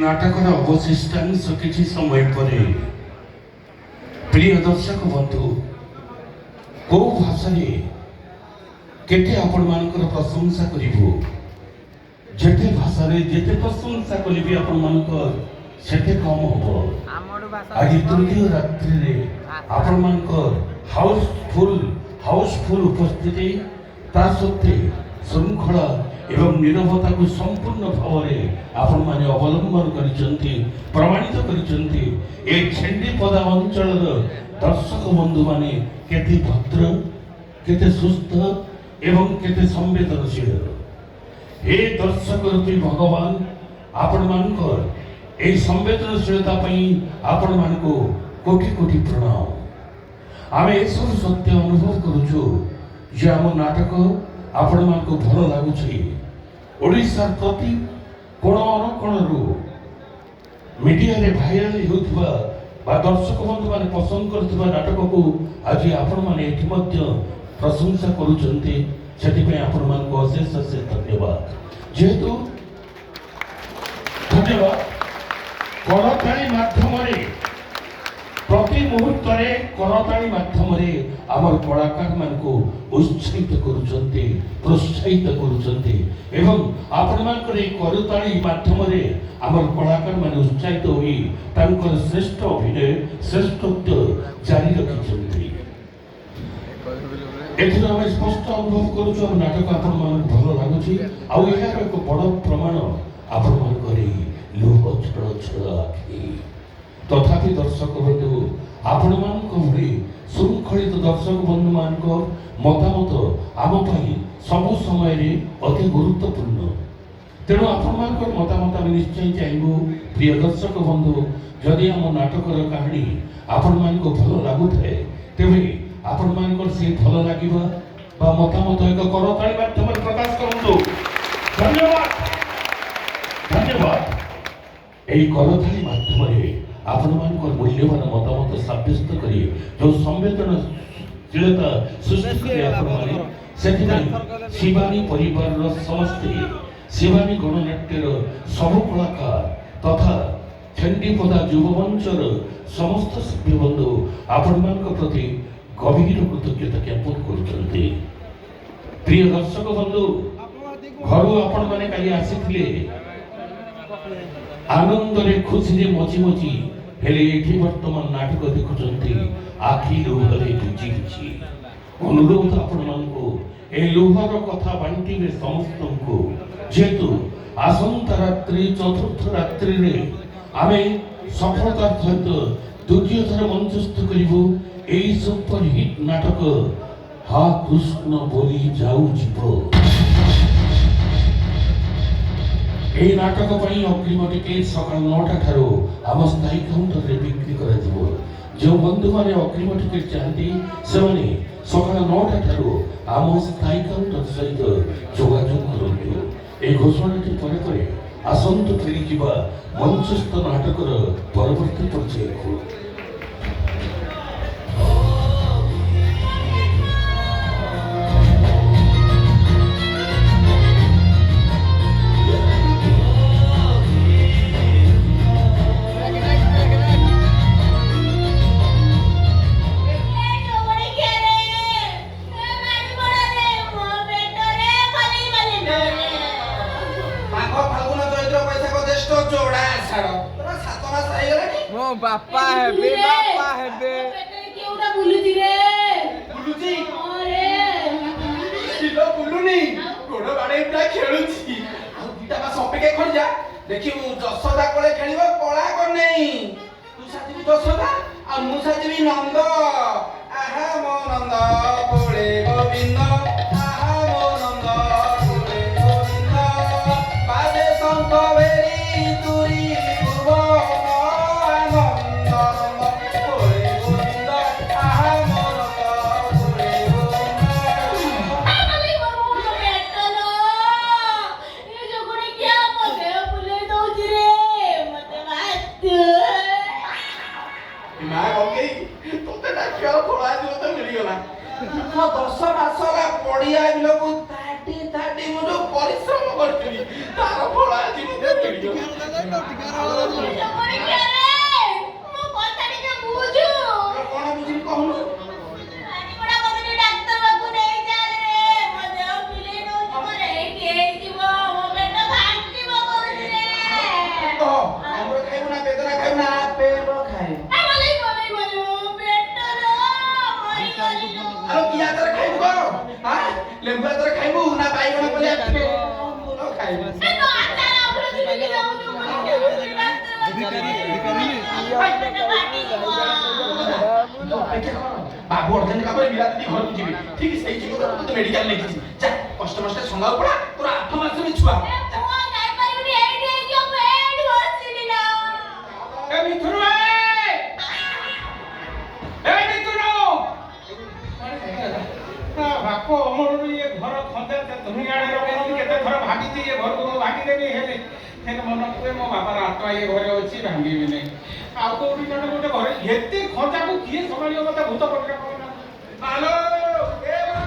नाटकर अवशिष्टांश किसी समय पर प्रिय दर्शक बंधु को भाषा केते आपण मानकर प्रशंसा करिवो जेते भाषा रे जेते प्रशंसा करिवि आपण मानकर सेते कम होबो। आज तृतीय रात्रि रे आपण मानकर हाउसफुल उपस्थिति ता सत्ते श्रृंखला एवं निरवता को संपूर्ण भाव में आपण माने अवलंबन करिसंती प्रमाणित करिसंती ए छेंडीपदा अंचल दर्शक बंधु माने केते भद्र केते सुस्थ एवं केते संवेदनशील हे दर्शक रूपी भगवान आपण मानकर ए संवेदनशीलता पई आपण मानको कोटि कोटि प्रणाम। आमे सब सत्य अनुभव करूछु जे हम नाटक आपण मानको भल लागुछि ओडिसा प्रति कोण अनुकोणरू मीडिया रे भाइराल होउथबा बा दर्शक बंधु माने पसंद करथबा नाटक को आज आपण माने एठी मध्य प्रशंसा करूचंती सेति पे आपण मानको अशेष अशेष धन्यवाद। जेहेतु धन्यवाद करताली माध्यम रे प्रति मुहूर्त रे करताली माध्यम रे आमर कलाकार मानको उत्साहित करूचंती प्रोत्साहित करूचंती एवं आपण मानकर ए करताली माध्यम रे आमर कलाकार माने उत्साहित होई तांकर श्रेष्ठ अभिनय श्रेष्ठत्व जारी रखिचंती। एथुरा हम स्पष्ट अनुभव करूछु हम नाटक आपण मानको भल लागुछि आ एहार एक बड़ प्रमाण आपण मानकर लोह छड़ छड़ आखि तथापि दर्शक बंधु आपण मानक भली श्रृंखलित दर्शक बंधु मानक मतामत आम पाई सब समय रे अति गुरुत्वपूर्ण तेणु आपण मानक मतामत आम निश्चय चाहबू प्रिय दर्शक बंधु जदि आम नाटकर कहानी आपण मानक भल लागुଥାଏ तेबे आपण मानक से भल लागिबा बा मतामत एक करताली माध्यम प्रकाश करंतु। धन्यवाद धन्यवाद। एई करताली माध्यम रे आपण मानकर मूल्यवान मतामत साब्यस्त करी जो संवेदनशीलता सृष्टि करे आपण माने सेति शिवानी परिवार रो समस्त शिवानी गणनाट्यर सब कलाकार तथा छेंडीपदा युव मंचर समस्त सभ्य बंधु आपण मानक प्रति गभीर कृतज्ञता ज्ञापन करुचंती। प्रिय दर्शक बंधु घर आपण माने काली आसीथिले आनंद रे खुशी रे मची मची हेले एठी वर्तमान नाटक देखुचंती आखि लोहरे जुझी जुझी अनुरोध आपण मानको ए लोहर कथा बांटीबे समस्तंको जेतु आसंता रात्रि चतुर्थ रात्रि रे आमे सफलता सहित द्वितीय थर मंचस्थ करिबो एई सुपर हिट नाटक हा कृष्ण बोली जाऊ जीव। এই নাটক ପାଇଁ ଅଗ୍ରିମ ଟିକେଟ ସକାଳ 9ଟା ଠାରୁ ଆମ ସ୍ଥାୟୀ କାଉଣ୍ଟରରେ ବିକ୍ରି କରାଯିବ। ଯେଉଁ ବନ୍ଧୁମାନେ ଅଗ୍ରିମ ଟିକେଟ ଚାହାନ୍ତି ସେମାନେ ସକାଳ 9ଟା ଠାରୁ ଆମ ସ୍ଥାୟୀ କାଉଣ୍ଟର ସହିତ ଯୋଗାଯୋଗ କରନ୍ତୁ। এই ଘୋଷଣାଟି ପରେ ପରେ ଆସନ୍ତୁ ଫେରିଯିବା ମଞ୍ଚସ୍ଥ ନାଟକର ପରବର୍ତ୍ତୀ ପର୍ଯ୍ୟାୟକୁ। बापा हेबे केउडा बुलुजी रे बुलुजी अरे सिलो बुलुनी गोड़ बाडे उडा खेलुची आ दिटा बा सपे के खड़ जा देखिबू जसोदा कोले खेलिबो कळा कर नहीं तू साथी जसोदा आ मु साथी नंद आहा मो नंद कोले गोविंद आहा मो नंद कोले गोविंद बाजे संत वेरी तुरी भुवन दर्शन आसला बाबू अर्जेंट का पर मिला दी घर को जीवी ठीक है सही चीज तो मेडिकल नहीं की जा कष्ट मष्ट संगा पड़ा तोरा 8 मास में छुआ ए मिथुन बापो अमर ये घर खंजा धुनी आड़े रखन केते थर भागी थी ये घर को भागी देबी हेले हेले मन को मो बाबा आत्मा ये घरे अछि भांगी भी नहीं आ को उडी जण गोटे घरे एते खंजा को किए संभालियो मते भूत पकड़ हेलो ए बा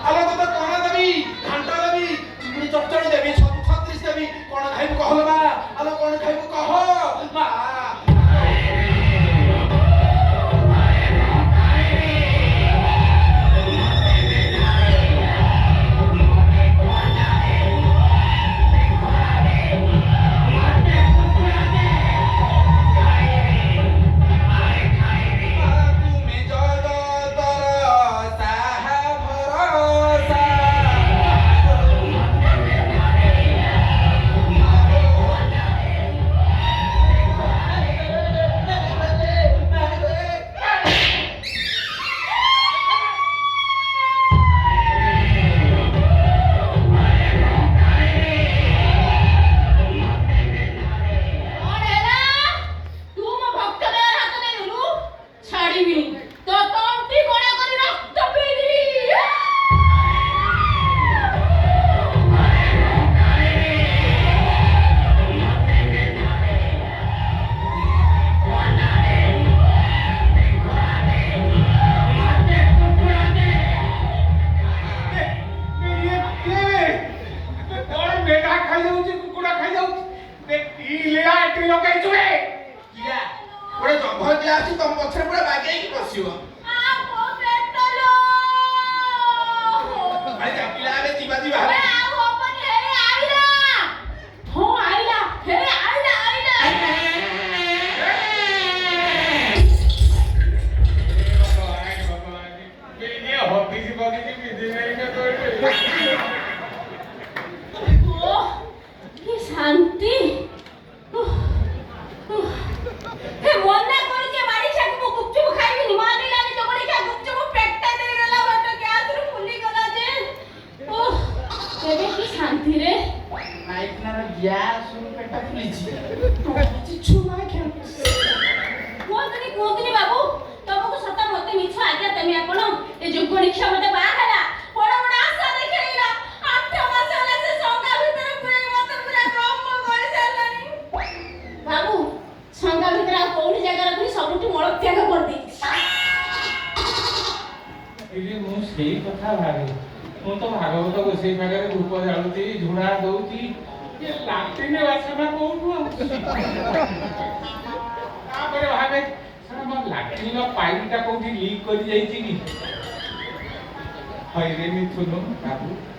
हेलो तो कोना देबी घंटा देबी चिमनी चटचड़ी देबी 36 देबी कोन खाइबू कहलो बा हेलो कोन खाइबू कह बा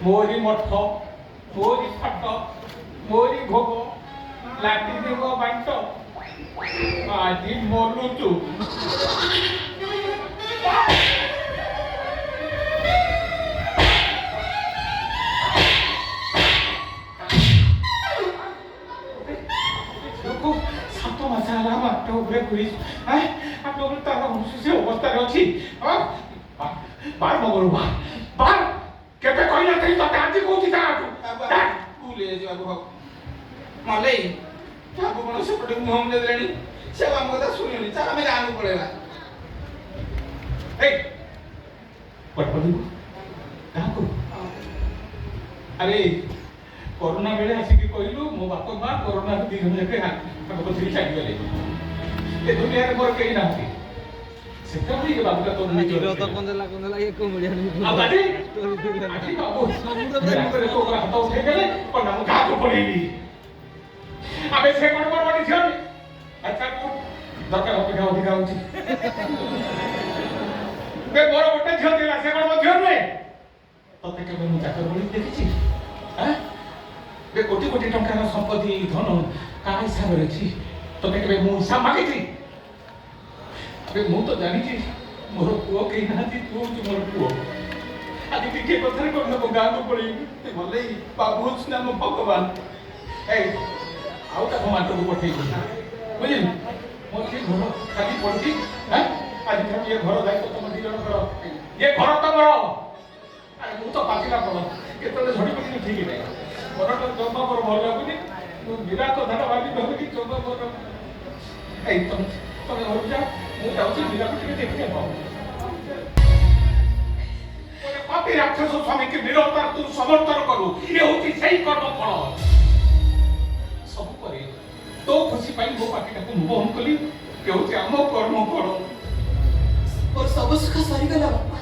मोरी मठ मोरी फट मोरी भोग लाठी देव बांट आज मोलू तू सात मसाला मत घुरी आप लोग तार से अवस्था अच्छी बार मगर बार केते कहना थी तो आज कोथि था भूले बाबू मले बाबू मन सेपटे मुहम दे देनी से हम कथा सुनिनी चल हम गाँव को पळेला ए पटपदी गाँव को अरे कोरोना बेले आसिक कहलु मो बाप मां कोरोना 2 दिन जाके हम को थी छाडी गले ए दुनिया रे मोर केही नाही सेकंडली के बाबू का तो नहीं जो तो कोंदला ये को मिलिया नहीं अब गाड़ी आखी बाबू समुद्र में तो हाथ उठे गेले पर हम गाँव को पड़ेली আবে সে কোন বড় ঝিও আচ্ছা দরকার অপেক্ষা অধিকার হচ্ছে বে বড় বড় ঝিও দিলা সে কোন ঝিও নয় তোকে কেবল ମୁଁ ଚାକର ବୋଲି ଦେଖିଛି বে কোটি কোটি টঙ্কার সম্পত্তি ধন কাହା ହିସାବରେ ଅଛି তোকে কেবে ମୁଁ ହିସାବ ମାଗିଛି বে ମୁଁ ତ ଜାଣିଛି ମୋର ପୁଅ କେହି ନାହାନ୍ତି ତୁ ହଉଛି ମୋର ପୁଅ ଆଜି ଟିକେ କଥାରେ କରିନ ମୋ ଗାଁକୁ ପଳେଇବି ଭଲେ ବାବୁ ହଉଛି ନା ମୋ ଭଗବାନ এই ଆଉ ତାକୁ ମାଟକୁ ପଠେଇବି ବୁଝିଲି ମୋର ସେ ଘର ଖାଲି ପଡ଼ିଛି ଆଜି ଠାରୁ ଏ ଘର ଦାୟିତ୍ୱ ତମ ଦି ଜଣଙ୍କର ଏ ଘର ତମର ଆରେ ମୁଁ ତ ପାଚିଲା ପଡ଼ କେତେବେଳେ ଝଡ଼ି ପଡ଼ିନି ଠିକ ନାହିଁ ଘରଟା ଜମା ମୋର ଭଲ ଲାଗୁନି ମୁଁ ବିରାଟ କଥାଟା ଭାବି ଭାବୁଛି ଜମା ମୋର এই ତମେ ଘରକୁ ଯାଅ ମୁଁ ଯାଉଛି ବିରାଟ ଟିକେ ଦେଖିକି ଆସ পাপী রাক্ষস স্বামীকে নিরন্তর তু সমর্থন করু এ হচ্ছে সেই কর্মফল ସବୁ ପରେ ତୋ ଖୁସି ପାଇଁ ମୋ ପାଟିଟାକୁ ମୁଁ ବନ୍ଦ କଲି ଏ ହଉଛି ଆମ କର୍ମଫଳ ମୋର ସବୁ ସୁଖ ସରିଗଲା ବାପା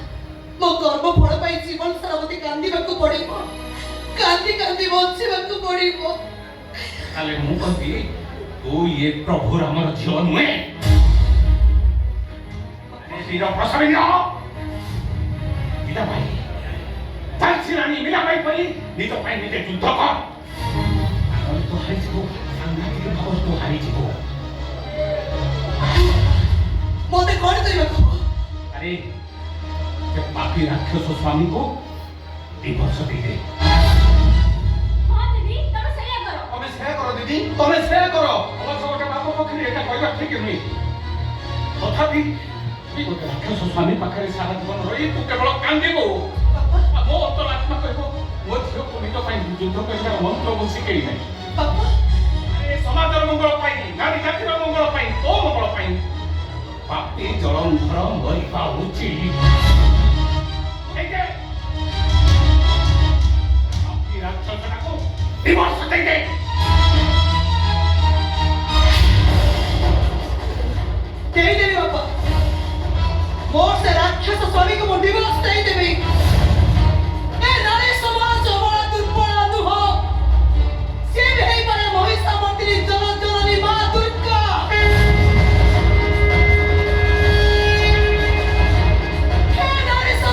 ମୋ କର୍ମ ଫଳ ପାଇଁ ଜୀବନ ସାରା ମତେ କାନ୍ଦିବାକୁ ପଡ଼ିବ କାନ୍ଦି କାନ୍ଦି ବଞ୍ଚିବାକୁ ପଡ଼ିବ ତାହେଲେ ମୁଁ କହିବି ତୁ ଇଏ ପ୍ରଭୁ ରାମର ଝିଅ ନୁହେଁ ବୀର ପ୍ରସବୀ ପିଲା ଭାଇ ଚାଲିଛି ରାଣୀ ମୀରାବାଇ ପରି ନିଜ ପାଇଁ ନିଜେ ଯୁଦ୍ଧ କର ତୁ ହାରିଯିବୁ ସାଂଘାତିକ ଭାବରେ ତୁ ହାରିଯିବୁ ମତେ କଣ କରିବାକୁ ହବ ଆରେ ସେ ପାପୀ ରାକ୍ଷସ ସ୍ୱାମୀକୁ ଦିବର୍ଷ ଦେଇଦେ ହଁ ଦିଦି ତମେ ସେଇଆ କର ତମେ ସେୟା କର ଦିଦି ତମେ ସେୟା କର ଅବଶ୍ୟ ଗୋଟେ ବାପ ପକ୍ଷରେ ଏଟା କହିବା ଠିକ ନୁହେଁ ତଥାପି ଗୋଟେ ରାକ୍ଷସ ସ୍ୱାମୀ ପାଖରେ ସାରା ଜୀବନ ରହି ତୁ କେବଳ କାନ୍ଦିବୁ ମୋ ଅନ୍ତରାତ୍ମା କହିବ ମୋ ଝିଅକୁ ନିଜ ପାଇଁ ଯୁଦ୍ଧ କରିବାର ମନ୍ତ୍ର ମୁଁ ଶିଖେଇ ନାହିଁ ବାପା ସମାଜର ମଙ୍ଗଳ ପାଇଁ ନାରୀ ଜାତିର ମଙ୍ଗଳ ପାଇଁ ତୋ ମଙ୍ଗଳ ପାଇଁ ପାପୀ ଜଳନ୍ଧର ମରିବା ଉଚିତ ପାପୀ ରାକ୍ଷସଟାକୁ ଦିବର୍ଷ ଦେଇଦେ ଦେଇଦେବି ବାପା ମୋର ସେ ରାକ୍ଷସ ସ୍ୱାମୀକୁ ମୁଁ ଡିଭୋର୍ସ ଦେଇଦେବି